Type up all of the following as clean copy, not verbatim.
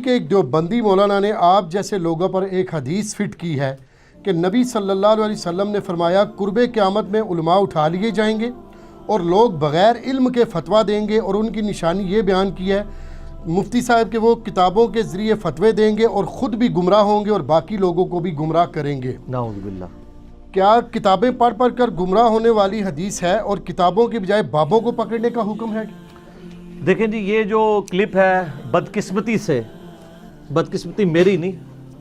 کہ ایک دیوبندی مولانا نے آپ جیسے لوگوں پر ایک حدیث فٹ کی ہے کہ نبی صلی اللہ علیہ وسلم نے فرمایا قرب قیامت میں علماء اٹھا لیے جائیں گے اور لوگ بغیر علم کے فتویٰ دیں گے، اور ان کی نشانی یہ بیان کی ہے مفتی صاحب کہ وہ کتابوں کے ذریعے فتوے دیں گے اور خود بھی گمراہ ہوں گے اور باقی لوگوں کو بھی گمراہ کریں گے۔ نعوذ باللہ۔ کیا کتابیں پڑھ پڑھ کر گمراہ ہونے والی حدیث ہے اور کتابوں کے بجائے بابوں کو پکڑنے کا حکم ہے؟ دیکھیں جی، یہ جو کلپ ہے بدقسمتی میری نہیں،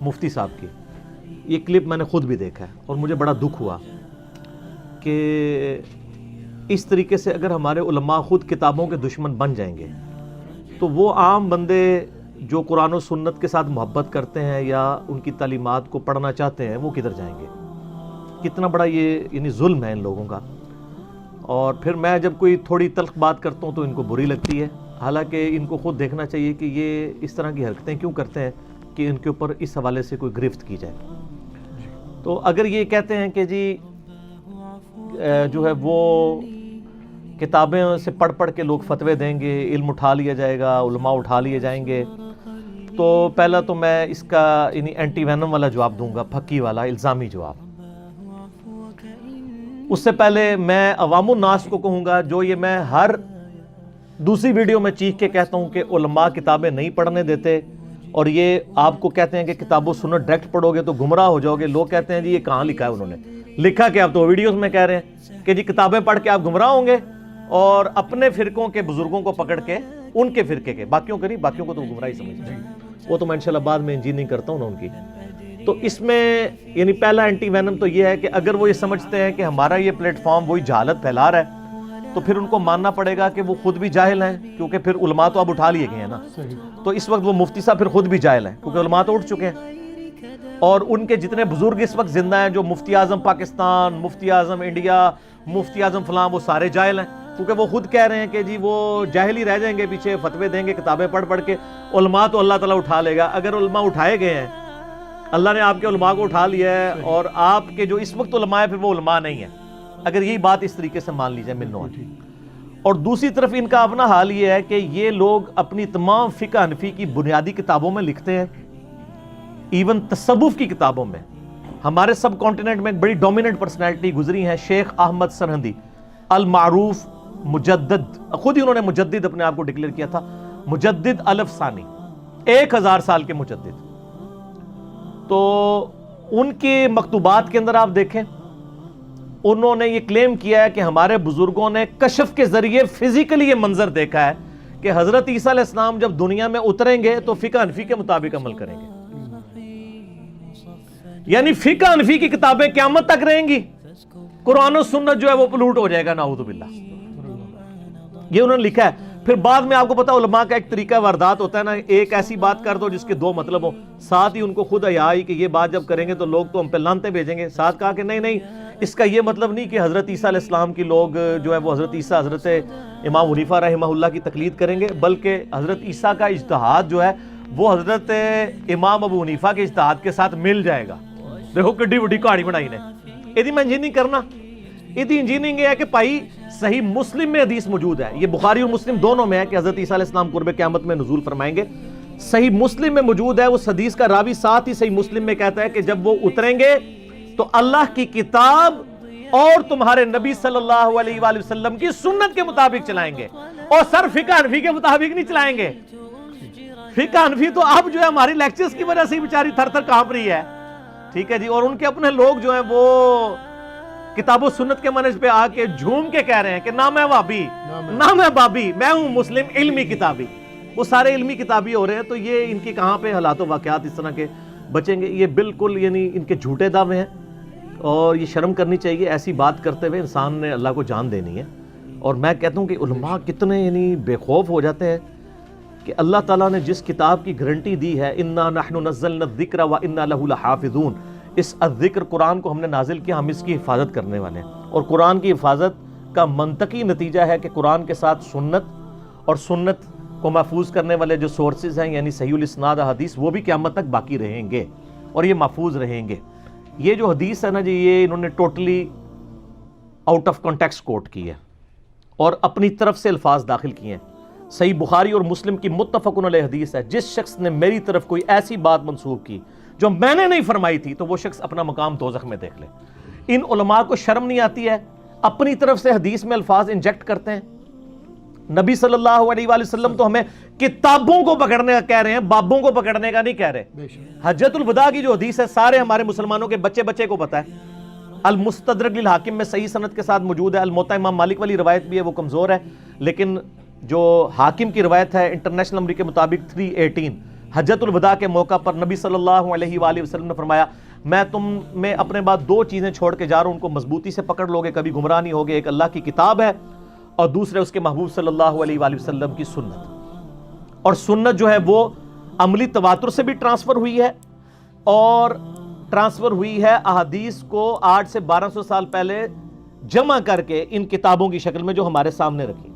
مفتی صاحب کی، یہ کلپ میں نے خود بھی دیکھا ہے اور مجھے بڑا دکھ ہوا کہ اس طریقے سے اگر ہمارے علماء خود کتابوں کے دشمن بن جائیں گے تو وہ عام بندے جو قرآن و سنت کے ساتھ محبت کرتے ہیں یا ان کی تعلیمات کو پڑھنا چاہتے ہیں وہ کدھر جائیں گے؟ کتنا بڑا یہ یعنی ظلم ہے ان لوگوں کا۔ اور پھر میں جب کوئی تھوڑی تلخ بات کرتا ہوں تو ان کو بری لگتی ہے، حالانکہ ان کو خود دیکھنا چاہیے کہ یہ اس طرح کی حرکتیں کیوں کرتے ہیں کہ ان کے اوپر اس حوالے سے کوئی گرفت کی جائے۔ تو اگر یہ کہتے ہیں کہ جی جو ہے وہ کتابیں سے پڑھ پڑھ کے لوگ فتوے دیں گے، علم اٹھا لیا جائے گا، علماء اٹھا لیے جائیں گے، تو پہلا تو میں اس کا یعنی اینٹی وینم والا جواب دوں گا، پھکی والا الزامی جواب۔ اس سے پہلے میں عوام الناس کو کہوں گا، جو یہ میں ہر دوسری ویڈیو میں چیخ کے کہتا ہوں کہ علماء کتابیں نہیں پڑھنے دیتے، اور یہ آپ کو کہتے ہیں کہ کتاب و سنت ڈائریکٹ پڑھو گے تو گمراہ ہو جاؤ گے۔ لوگ کہتے ہیں جی یہ کہاں لکھا ہے، انہوں نے لکھا کہ آپ تو ویڈیوز میں کہہ رہے ہیں کہ جی کتابیں پڑھ کے آپ گمراہ ہوں گے، اور اپنے فرقوں کے بزرگوں کو پکڑ کے ان کے فرقے کے، باقیوں کے نہیں، باقیوں کو تو گمراہی سمجھتے ہیں، وہ تو میں انشاءاللہ بعد میں انجینئرنگ کرتا ہوں نا ان کی۔ تو اس میں یعنی پہلا اینٹی وینم تو یہ ہے کہ اگر وہ یہ سمجھتے ہیں کہ ہمارا یہ پلیٹ فارم وہی جہالت پھیلا رہا ہے تو پھر ان کو ماننا پڑے گا کہ وہ خود بھی جاہل ہیں، کیونکہ پھر علماء تو اب اٹھا لیے گئے ہیں نا۔ تو اس وقت وہ مفتی صاحب پھر خود بھی جاہل ہیں، کیونکہ علماء تو اٹھ چکے ہیں، اور ان کے جتنے بزرگ اس وقت زندہ ہیں، جو مفتی اعظم پاکستان، مفتی اعظم انڈیا، مفتی اعظم فلاں، وہ سارے جاہل ہیں، کیونکہ وہ خود کہہ رہے ہیں کہ جی وہ جاہل ہی رہ جائیں گے پیچھے، فتوے دیں گے کتابیں پڑھ پڑھ کے، علماء تو اللہ تعالیٰ اٹھا لے گا۔ اگر علماء اٹھائے گئے ہیں، اللہ نے آپ کے علماء کو اٹھا لیا ہے، اور آپ کے جو اس وقت علماء ہیں پھر وہ علماء نہیں ہیں، اگر یہی بات اس طریقے سے مان لی جائے ملنو ہے۔ اور دوسری طرف ان کا اپنا حال یہ ہے کہ یہ لوگ اپنی تمام فقہ حنفی کی بنیادی کتابوں میں لکھتے ہیں، ایون تصوف کی کتابوں میں۔ ہمارے سب کانٹیننٹ میں ایک بڑی ڈومیننٹ پرسنالٹی گزری ہیں، شیخ احمد سرہندی، المعروف مجدد، خود ہی انہوں نے مجدد اپنے آپ کو ڈکلیئر کیا تھا، مجدد الف ثانی، 1000 سال کے مجدد۔ تو ان کے مکتوبات کے اندر آپ دیکھیں، انہوں نے یہ کلیم کیا ہے کہ ہمارے بزرگوں نے کشف کے ذریعے فزیکلی یہ منظر دیکھا ہے کہ حضرت عیسیٰ علیہ السلام جب دنیا میں اتریں گے تو فقہ حنفی کے مطابق عمل کریں گے، یعنی فقہ حنفی کی کتابیں قیامت تک رہیں گی، قرآن و سنت جو ہے وہ پلوٹ ہو جائے گا، نعوذ باللہ۔ یہ انہوں نے لکھا ہے۔ پھر بعد میں آپ کو پتا علماء کا ایک طریقہ واردات ہوتا ہے نا، ایک ایسی بات کر دو جس کے 2 مطلب ہو، ساتھ ہی ان کو خود حیا آئی کہ یہ بات جب کریں گے تو لوگ تو ہم پہ لانتے بھیجیں گے، ساتھ کہا کہ نہیں اس کا یہ مطلب نہیں کہ حضرت عیسیٰ علیہ السلام کی لوگ جو ہے وہ حضرت عیسیٰ، حضرت امام حنیفہ رحمہ اللہ کی تقلید کریں گے، بلکہ حضرت عیسیٰ کا اجتہاد جو ہے وہ حضرت امام ابو حنیفہ کے اجتہاد کے ساتھ مل جائے گا۔ دیکھو کڈی وڈی کہانی بنائی نے، یہ میں انجینئرنگ کرنا، یہ انجینئرنگ یہ ہے کہ بھائی صحیح مسلم میں حدیث موجود ہے، یہ بخاری اور مسلم دونوں میں ہے کہ حضرت عیسیٰ علیہ السلام قرب قیامت میں نزول فرمائیں گے، صحیح مسلم میں موجود ہے، اس حدیث کا راوی ساتھ ہی صحیح مسلم میں کہتا ہے کہ جب وہ اتریں گے تو اللہ کی کتاب اور تمہارے نبی صلی اللہ علیہ وآلہ وسلم کی سنت کے مطابق چلائیں گے، اور سر فقہ حنفی کے مطابق نہیں چلائیں گے۔ فقہ حنفی تو اب جو ہے ہماری لیکچرز کی وجہ سے بیچاری تھر تھر کانپ رہی ہے، ٹھیک ہے جی، اور ان کے اپنے لوگ جو ہیں وہ کتاب و سنت کے منہج پہ آ کے جھوم کے کہہ رہے ہیں کہ نہ میں وہابی، نہ میں بابی، میں ہوں مسلم علمی کتابی، وہ سارے علمی کتابی ہو رہے ہیں۔ تو یہ ان کی کہاں پہ حالات و واقعات اس طرح کے بچیں گے؟ یہ بالکل یعنی ان کے جھوٹے دعوے ہیں، اور یہ شرم کرنی چاہیے، ایسی بات کرتے ہوئے انسان نے اللہ کو جان دینی ہے۔ اور میں کہتا ہوں کہ علماء کتنے یعنی بے خوف ہو جاتے ہیں کہ اللہ تعالیٰ نے جس کتاب کی گارنٹی دی ہے، اِنَّا نَحْنُ نَزَّلْنَا الذِّكْرَ وَإِنَّا لَهُ لَحَافِظُونَ، اس الذکر قرآن کو ہم نے نازل کیا، ہم اس کی حفاظت کرنے والے ہیں۔ اور قرآن کی حفاظت کا منطقی نتیجہ ہے کہ قرآن کے ساتھ سنت، اور سنت کو محفوظ کرنے والے جو سورسز ہیں یعنی صحیح الاسناد حدیث، وہ بھی قیامت تک باقی رہیں گے اور یہ محفوظ رہیں گے۔ یہ جو حدیث ہے نا جی، یہ انہوں نے ٹوٹلی آؤٹ آف کانٹیکسٹ کوٹ کی ہے اور اپنی طرف سے الفاظ داخل کیے ہیں۔ صحیح بخاری اور مسلم کی متفقن علیہ حدیث ہے، جس شخص نے میری طرف کوئی ایسی بات منسوب کی جو میں نے نہیں فرمائی تھی تو وہ شخص اپنا مقام دوزخ میں دیکھ لے۔ ان علماء کو شرم نہیں آتی ہے، اپنی طرف سے حدیث میں الفاظ انجیکٹ کرتے ہیں۔ نبی صلی اللہ علیہ وآلہ وسلم تو ہمیں کتابوں کو پکڑنے کا کہہ رہے ہیں، بابوں کو پکڑنے کا نہیں کہہ رہے۔ حجۃ الوداع کی جو حدیث ہے سارے ہمارے مسلمانوں کے بچے بچے کو پتہ ہے، المستدرک للحاکم میں صحیح سند کے ساتھ موجود ہے، الموطا امام مالک والی روایت بھی ہے، وہ کمزور ہے، لیکن جو حاکم کی روایت ہے انٹرنیشنل نمبر کے مطابق 318، حجۃ الوداع کے موقع پر نبی صلی اللہ علیہ وآلہ وسلم نے فرمایا میں تم میں اپنے بعد دو چیزیں چھوڑ کے جا رہا ہوں، ان کو مضبوطی سے پکڑ لوگے کبھی گمراہ نہیں ہوگے، ایک اللہ کی کتاب ہے اور دوسرے اس کے محبوب صلی اللہ علیہ وآلہ وسلم کی سنت۔ اور سنت جو ہے وہ عملی تواتر سے بھی ٹرانسفر ہوئی ہے اور ٹرانسفر ہوئی ہے احادیث کو 800 سے 1200 سال پہلے جمع کر کے ان کتابوں کی شکل میں جو ہمارے سامنے رکھی۔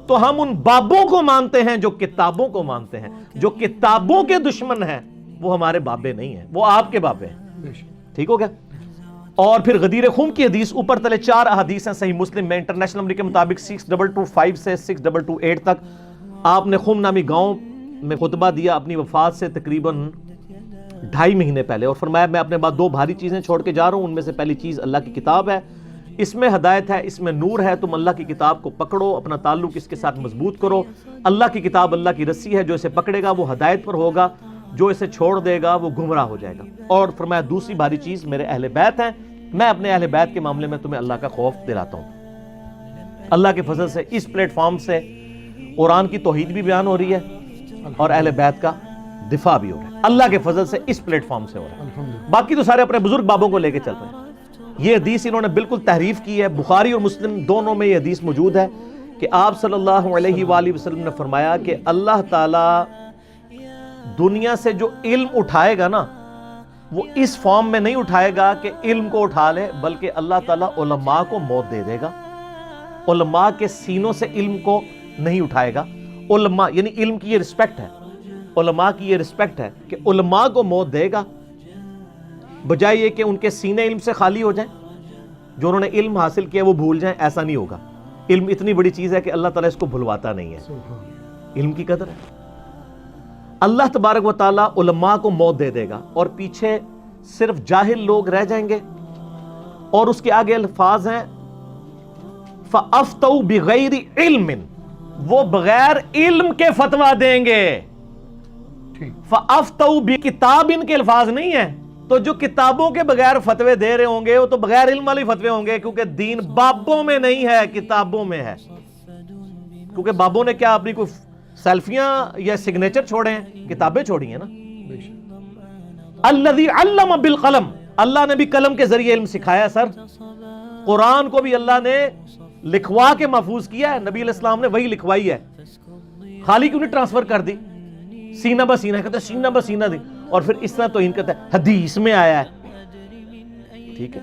تو ہم ان بابوں کو مانتے ہیں جو کتابوں کو مانتے ہیں، جو کتابوں کے دشمن ہیں وہ ہمارے بابے نہیں ہیں، وہ آپ کے بابے ہیں۔ ٹھیک ہو گیا؟ اور پھر غدیر خم کی حدیث اوپر تلے 4 احادیث ہیں صحیح مسلم میں، انٹرنیشنل نمبر کے مطابق 6225 سے 6228 تک۔ آپ نے خم نامی گاؤں میں خطبہ دیا اپنی وفات سے تقریباً 2.5 مہینے پہلے، اور فرمایا میں اپنے بعد 2 بھاری چیزیں چھوڑ کے جا رہا ہوں، ان میں سے پہلی چیز اللہ کی کتاب ہے، اس میں ہدایت ہے، اس میں نور ہے، تم اللہ کی کتاب کو پکڑو، اپنا تعلق اس کے ساتھ مضبوط کرو۔ اللہ کی کتاب اللہ کی رسی ہے، جو اسے پکڑے گا وہ ہدایت پر ہوگا، جو اسے چھوڑ دے گا وہ گمراہ ہو جائے گا۔ اور فرمایا دوسری بھاری چیز میرے اہل بیت ہیں، میں اپنے اہل بیت کے معاملے میں تمہیں اللہ کا خوف دلاتا ہوں۔ اللہ کے فضل سے اس پلیٹ فارم سے قرآن کی توحید بھی بیان ہو رہی ہے اور اہل بیت کا دفاع بھی ہو رہا ہے، اللہ کے فضل سے اس پلیٹ فارم سے ہو رہا ہے۔ باقی تو سارے اپنے بزرگ بابوں کو لے کے چل رہے ہیں۔ یہ حدیث انہوں نے بالکل تحریف کی ہے، بخاری اور مسلم دونوں میں یہ حدیث موجود ہے کہ آپ صلی اللہ علیہ وآلہ وسلم نے فرمایا کہ اللہ تعالیٰ دنیا سے جو علم اٹھائے گا نا وہ اس فارم میں نہیں اٹھائے گا کہ علم کو اٹھا لے، بلکہ اللہ تعالیٰ علماء کو موت دے دے گا۔ علماء کے سینوں سے علم کو نہیں اٹھائے گا، علماء یعنی علم کی یہ رسپیکٹ ہے، علماء کی یہ رسپیکٹ ہے کہ علماء کو موت دے گا، بجائے یہ کہ ان کے سینے علم سے خالی ہو جائیں، جو انہوں نے علم حاصل کیا وہ بھول جائیں، ایسا نہیں ہوگا۔ علم اتنی بڑی چیز ہے کہ اللہ تعالیٰ اس کو بھلواتا نہیں ہے، علم کی قدر ہے۔ اللہ تبارک و تعالیٰ علماء کو موت دے دے گا اور پیچھے صرف جاہل لوگ رہ جائیں گے، اور اس کے آگے الفاظ ہیں فَأَفْتَوْا بِغَيْرِ عِلْمٍ، وہ بغیر علم کے فتویٰ دیں گے۔ فَأَفْتَوْا بِكِتَابٍ ان کے الفاظ نہیں ہیں، تو جو کتابوں کے بغیر فتوے دے رہے ہوں گے وہ تو بغیر علم والے فتوے ہوں گے، کیونکہ دین بابوں میں نہیں ہے، کتابوں میں ہے۔ کیونکہ بابوں نے کیا اپنی کوئی سیلفیاں یا سگنیچر چھوڑے ہیں؟ کتابیں چھوڑی ہیں نا۔ الذی علم بالقلم، اللہ نے بھی قلم کے ذریعے علم سکھایا ہے سر۔ قرآن کو بھی اللہ نے لکھوا کے محفوظ کیا ہے، نبی علیہ السلام نے وہی لکھوائی ہے، خالی کیوں نہیں ٹرانسفر کر دی؟ سینہ بہ سینہ کہتے ہیں، سینہ بہ سینہ دی، اور پھر اس طرح توہین کرتا ہے حدیث میں آیا ہے۔ ٹھیک ہے،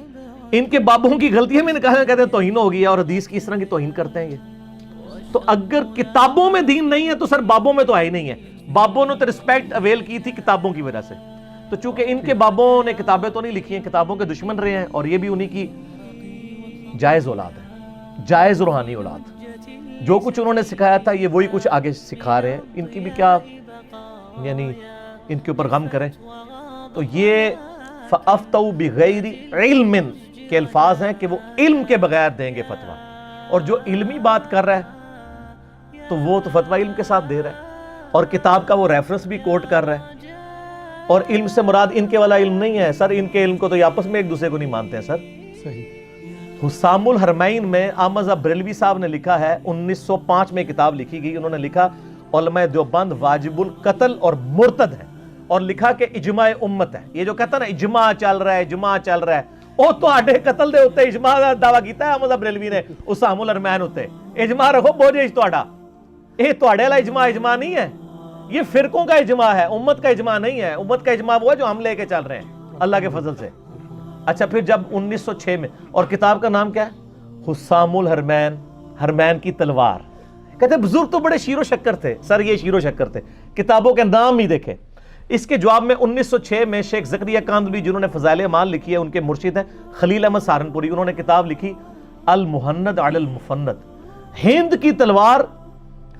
ان کے بابوں کی غلطیاں میں نے کہا کہتے ہیں توہین ہو گئی اور حدیث کی اس طرح کی توہین کرتے ہیں یہ۔ تو اگر کتابوں میں دین نہیں ہے تو سر بابوں میں تو ہے ہی نہیں ہے۔ بابوں نے تو رسپیکٹ اویل کی تھی کتابوں کی وجہ سے، تو چونکہ ان کے بابوں نے کتابیں تو نہیں لکھی ہیں، کتابوں کے دشمن رہے ہیں، اور یہ بھی انہی کی جائز اولاد ہے، جائز روحانی اولاد۔ جو کچھ انہوں نے سکھایا تھا یہ وہی کچھ آگے سکھا رہے ہیں، ان کی بھی کیا یعنی ان کے اوپر غم کریں۔ تو یہ فَأَفْتَوْا بِغَيْرِ عِلْمٍ کے الفاظ ہیں کہ وہ علم کے بغیر دیں گے فتویٰ، اور جو علمی بات کر رہا ہے تو وہ تو فتویٰ علم کے ساتھ دے رہا ہے، اور کتاب کا وہ ریفرنس بھی کوٹ کر رہا ہے، اور علم سے مراد ان کے والا علم نہیں ہے سر، ان کے علم کو تو یہ آپس میں ایک دوسرے کو نہیں مانتے ہیں سر۔ صحیح۔ حسام الحرمین میں احمد بریلوی صاحب نے لکھا ہے، 1905 میں کتاب لکھی گئی، انہوں نے لکھا علماء دیوبند واجب القتل اور مرتد ہے، اور لکھا کہ اجماع امت ہے۔ یہ جو کہتا ہے نا اجماع چل رہا ہے، اجماع چل رہا ہے، او تو آڈے قتل دے ہوتے اجماع کا دعویٰ کیتا ہے احمد بریلوی نے حسام الحرمین ہوتے، اجماع رکھو بوجھے تو آڈا، یہ تو آڈے والا اجماع نہیں ہے، یہ فرقوں کا اجماع ہے، امت کا اجماع نہیں ہے۔ امت کا اجماع وہ ہے جو ہم لے کے چل رہے ہیں اللہ کے فضل سے۔ اچھا پھر جب 1906 میں، اور کتاب کا نام کیا ہے؟ حسام الحرمین، حرمین کی تلوار۔ کہتے ہیں بزرگ تو بڑے شیر و شکر تھے سر، یہ شیر و شکر تھے، کتابوں کے نام ہی دیکھے۔ اس کے جواب میں 1906 میں شیخ زکریا کاندھلوی جنہوں نے فضائل اعمال لکھی ہے، ان کے مرشد ہیں خلیل احمد سہارنپوری، انہوں نے کتاب لکھی المہند علی المفند، ہند کی تلوار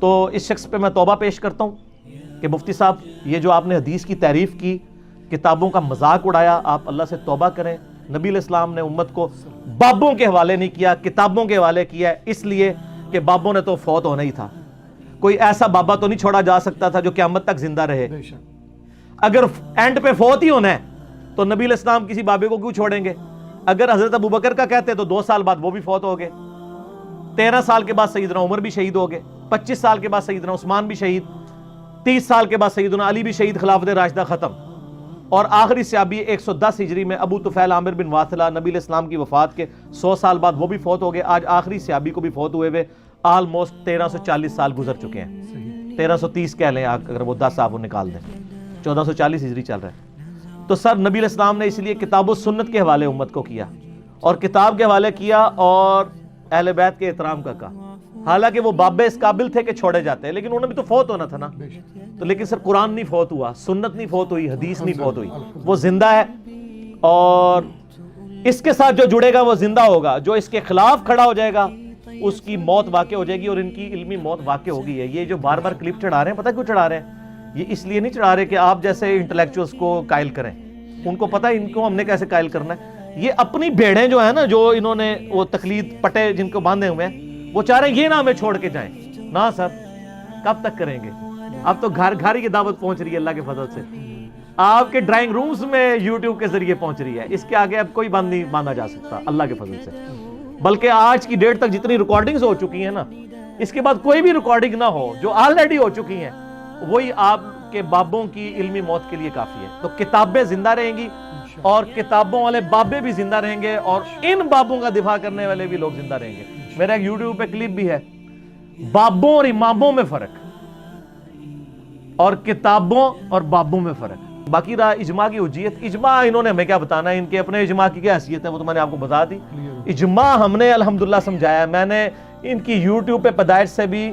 تو اس شخص پہ میں توبہ پیش کرتا ہوں کہ مفتی صاحب یہ جو آپ نے حدیث کی تعریف کی، کتابوں کا مذاق اڑایا، آپ اللہ سے توبہ کریں۔ نبی علیہ السلام نے امت کو بابوں کے حوالے نہیں کیا، کتابوں کے حوالے کیا ہے، اس لیے کہ بابوں نے تو فوت ہونا ہی تھا۔ کوئی ایسا بابا تو نہیں چھوڑا جا سکتا تھا جو قیامت تک زندہ رہے۔ اگر اینڈ پہ فوت ہی ہونا ہے تو نبی علیہ السلام کسی بابے کو کیوں چھوڑیں گے؟ اگر حضرت ابوبکر کا کہتے تو 2 سال بعد وہ بھی فوت ہو گئے، 13 سال کے بعد سیدنا عمر بھی شہید ہو گئے، 25 سال کے بعد سیدنا عثمان بھی شہید، 30 سال کے بعد سیدنا علی بھی شہید، خلافت راشدہ ختم، اور آخری صحابی 110 ہجری میں ابو طفیل عامر بن واثلہ نبی علیہ السلام کی وفات کے 100 سال بعد وہ بھی فوت ہو گئے۔ آج آخری صحابی کو بھی فوت ہوئے ہوئے آلموسٹ 1340 سال گزر چکے ہیں، 1330 کہہ لیں اگر وہ 10 آپ وہ نکال دیں، 1440 ہجری چل رہا ہے۔ تو سر نبی علیہ السلام نے اس لیے کتاب و سنت کے حوالے امت کو کیا، اور کتاب کے حوالے کیا، اور اہل بیت کے احترام کا کہا۔ حالانکہ وہ بابے اس قابل تھے کہ چھوڑے جاتے ہیں، لیکن انہوں نے بھی تو فوت ہونا تھا نا۔ تو لیکن سر قرآن نہیں فوت ہوا، سنت نہیں فوت ہوئی، حدیث نہیں فوت ہوئی، وہ زندہ ہے، اور اس کے ساتھ جو جڑے گا وہ زندہ ہوگا، جو اس کے خلاف کھڑا ہو جائے گا اس کی موت واقع ہو جائے گی، اور ان کی علمی موت واقع ہوگی ہے۔ یہ جو بار بار کلپ چڑھا رہے ہیں، پتہ کیوں چڑھا رہے ہیں؟ یہ اس لیے نہیں چڑھا رہے کہ آپ جیسے انٹلیکچوئلس کو قائل کریں، ان کو پتہ ہے ان کو ہم نے کیسے قائل کرنا ہے۔ یہ اپنی بھیڑیں جو ہیں نا، جو انہوں نے وہ تقلید پٹے جن کو باندھے ہوئے ہیں، وہ چاہ رہے ہیں یہ نہ ہمیں چھوڑ کے جائیں۔ نہ سر، کب تک کریں گے؟ اب تو گھر گھر کی دعوت پہنچ رہی ہے اللہ کے فضل سے، آپ کے ڈرائنگ رومز میں یوٹیوب کے ذریعے پہنچ رہی ہے۔ اس کے آگے اب کوئی بند نہیں باندھا جا سکتا اللہ کے فضل سے۔ بلکہ آج کی ڈیٹ تک جتنی ریکارڈنگز ہو چکی ہیں نا، اس کے بعد کوئی بھی ریکارڈنگ نہ ہو، جو آلریڈی ہو چکی ہیں، وہی آپ کے بابوں کی علمی موت کے لیے کافی ہے۔ تو کتابیں زندہ رہیں گی، اور کتابوں والے بابے بھی زندہ رہیں گے، اور ان بابوں کا دفاع کرنے والے بھی لوگ زندہ رہیں گے۔ میرا ایک یوٹیوب پہ کلپ بھی ہے، بابوں اور اماموں میں فرق، اور کتابوں اور بابوں میں فرق۔ باقی رہا اجماع کی حجیت، اجماع انہوں نے ہمیں کیا بتانا ہے، ان کے اپنے اجماع کی کیا حیثیت ہے وہ تو میں نے آپ کو بتا دی۔ اجماع ہم نے الحمدللہ سمجھایا ہے، میں نے ان کی یوٹیوب پہ پیدائش سے بھی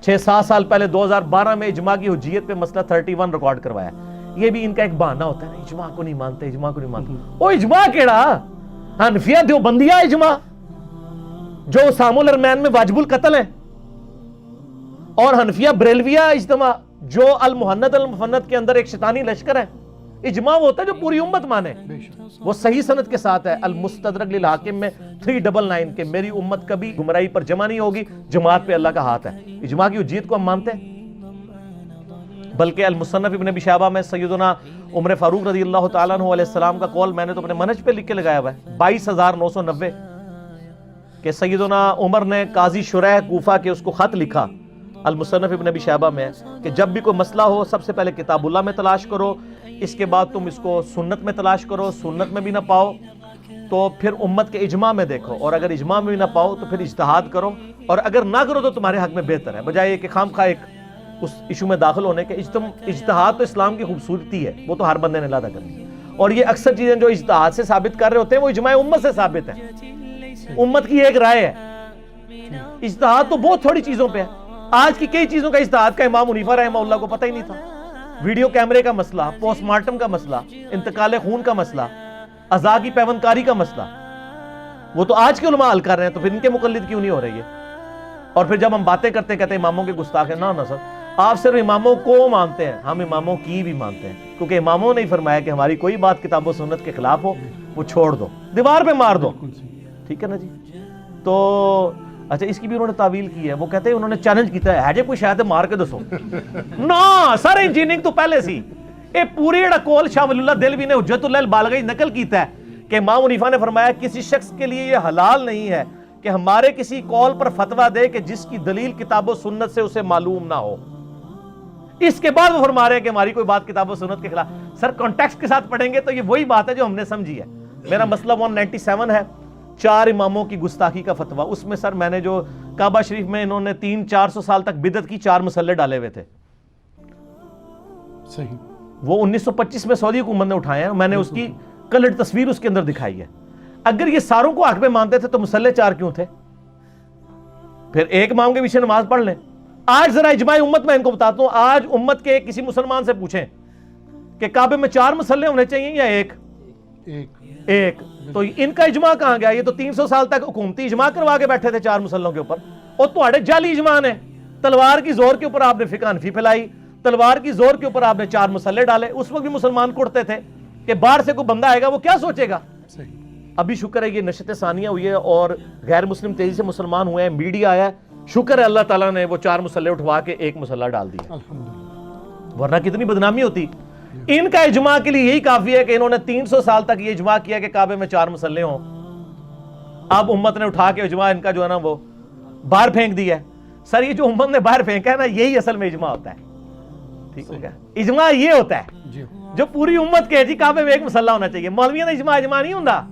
6-7 سال پہلے 2012 میں اجماع کی حجیت پہ مسئلہ 31 ریکارڈ کروایا۔ یہ بھی ان کا ایک بہانہ ہوتا ہے نا، اجماع کو نہیں مانتے، اجماع کو نہیں مانتے۔ وہ اجماع کیڑا؟ حنفیہ دیوبندیہ اجماع جو اسام الحرمین میں واجب القتل ہے، اور حنفیہ بریلویہ اجتماع جو المحند المفند کے اندر ایک شیطانی لشکر ہے۔ اجماع وہ ہوتا ہے جو پوری امت مانے، وہ صحیح سند کے ساتھ ہے۔ المستدرک للحاکم میں 399 کہ میری امت کبھی گمراہی پر جمع نہیں ہوگی، جماعت پہ اللہ کا ہاتھ ہے۔ اجماع کی حجیت کو ہم مانتے ہیں۔ بلکہ المصنف ابن ابی شیبہ میں سیدنا عمر فاروق رضی اللہ تعالیٰ عنہ علیہ السلام کا قول میں نے تو اپنے منہج پہ لکھ کے لگایا ہوا ہے، 22,990 کہ سیدنا عمر نے قاضی شریح کوفہ کے اس کو خط لکھا، المصنف ابن ابی شیبہ میں، کہ جب بھی کوئی مسئلہ ہو سب سے پہلے کتاب اللہ میں تلاش کرو، اس کے بعد تم اس کو سنت میں تلاش کرو، سنت میں بھی نہ پاؤ تو پھر امت کے اجماع میں دیکھو، اور اگر اجماع میں بھی نہ پاؤ تو پھر اجتہاد کرو، اور اگر نہ کرو تو تمہارے حق میں بہتر ہے، بجائے کہ خام خواہ ایک اس ایشو میں داخل ہونے کے۔ اجتہاد تو اسلام کی خوبصورتی ہے، وہ تو ہر بندے نے ادا کرنی ہے، اور یہ اکثر چیزیں جو اجتہاد سے ثابت کر رہے ہوتے ہیں وہ اجماع امت سے ثابت ہے، امت کی ایک رائے ہے۔ اجتہاد تو بہت تھوڑی چیزوں پہ ہے، آج کی کئی چیزوں کا اجتہاد کا امام حنیفہ رحمہ اللہ کو پتہ ہی نہیں تھا۔ ویڈیو کیمرے کا مسئلہ، پوسٹ مارٹم کا مسئلہ، انتقال خون کا مسئلہ، اعضاء کی پیوند کاری کا مسئلہ، وہ تو آج کے علماء حل کر رہے ہیں، تو پھر ان کے مقلد کیوں نہیں ہو رہی ہے؟ اور پھر جب ہم باتیں کرتے ہیں کہتے ہیں اماموں کے گستاخ ہیں، نہ سر، آپ صرف اماموں کو مانتے ہیں، ہم اماموں کی بھی مانتے ہیں، کیونکہ اماموں نے ہی فرمایا کہ ہماری کوئی بات کتاب و سنت کے خلاف ہو وہ چھوڑ دو، دیوار پہ مار دو، ٹھیک ہے نا جی۔ تو اچھا اس کی بھی انہوں نے تعویل کی ہے، وہ کہتے ہیں انہوں نے چیلنج کیتا ہے جے کوئی شاید مار کے دسو نا سر انجینئرنگ تو پہلے سی، اے پوری جڑا کول شاہ ولی اللہ دلوی نے حجت اللہ البالغہ نقل کیتا ہے کہ امام حنیفہ نے فرمایا کسی شخص کے لیے یہ حلال نہیں ہے کہ ہمارے کسی قول پر فتویٰ دے کہ جس کی دلیل کتاب و سنت سے اسے معلوم نہ ہو۔ اس کے بعد وہ فرما رہے ہیں کہ ہماری کوئی بات کتاب و سنت کے خلاف۔ سر کانٹیکسٹ کے ساتھ پڑھیں گے تو یہ وہی بات ہے جو ہم نے سمجھی ہے۔ میرا مسئلہ 197 ہے، 4 اماموں کی گستاخی کا فتویٰ۔ اس میں سر میں نے جو کعبہ شریف میں انہوں نے 300-400 سال تک بدعت کی 4 مسلے ڈالے ہوئے تھے، صحیح، وہ 1925 میں سعودی حکومت نے اٹھائے ہیں، میں نے اس کی کلر تصویر اس کے اندر دکھائی ہے۔ اگر یہ ساروں کو حق میں مانتے تھے تو مسلے 4 کیوں تھے؟ پھر ایک امام کے پیچھے نماز پڑھ لیں۔ آج ذرا اجماع امت میں ان کو بتاتا ہوں، آج امت کے کسی مسلمان سے پوچھیں کہ کعبے میں 4 مسلے ہونے چاہیے یا ایک، تو ان کا اجماع کہاں گیا؟ یہ تو 300 سال تک حکومتی اجماع کروا کے بیٹھے تھے 4 مسلوں کے اوپر، اور تھوڑے جعلی اجماع نے تلوار کی زور کے اوپر آپ نے فقہ حنفی پھیلائی، تلوار کی زور کے اوپر آپ نے 4 مسلح ڈالے. اس وقت بھی مسلمان کڑتے تھے کہ باہر سے کوئی بندہ آئے گا وہ کیا سوچے گا. ابھی شکر ہے یہ نشت ثانیہ ہوئی ہے اور غیر مسلم تیزی سے مسلمان ہوئے ہیں، میڈیا آیا ہے، شکر ہے اللہ تعالیٰ نے وہ 4 مسلح اٹھوا کے 1 مسلح ڈال دیا، ورنہ کتنی بدنامی ہوتی. ان کا اجماع کے لیے یہی کافی ہے کہ انہوں نے 300 سال تک یہ اجماع کیا کہ کعبے میں 4 مسلح ہوں. اب امت نے اٹھا کے اجماع ان کا جو ہے نا وہ باہر پھینک دیا ہے. سر یہ جو امت نے باہر پھینکا ہے نا یہی اصل میں اجماع ہوتا ہے. ٹھیک ہو گیا، اجماع یہ ہوتا ہے جو پوری امت کے جی کعبے میں 1 مسلح ہونا چاہیے. مولویوں نے اجماع نہیں ہوتا.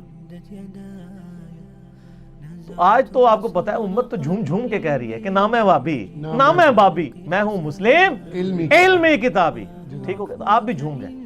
آج تو آپ کو پتا ہے امت تو جھوم جھوم کے کہہ رہی ہے کہ نہ میں وابی نہ میں بابی، میں ہوں مسلم علمی کتابی. ٹھیک ہو گیا، تو آپ بھی جھوم جائیں.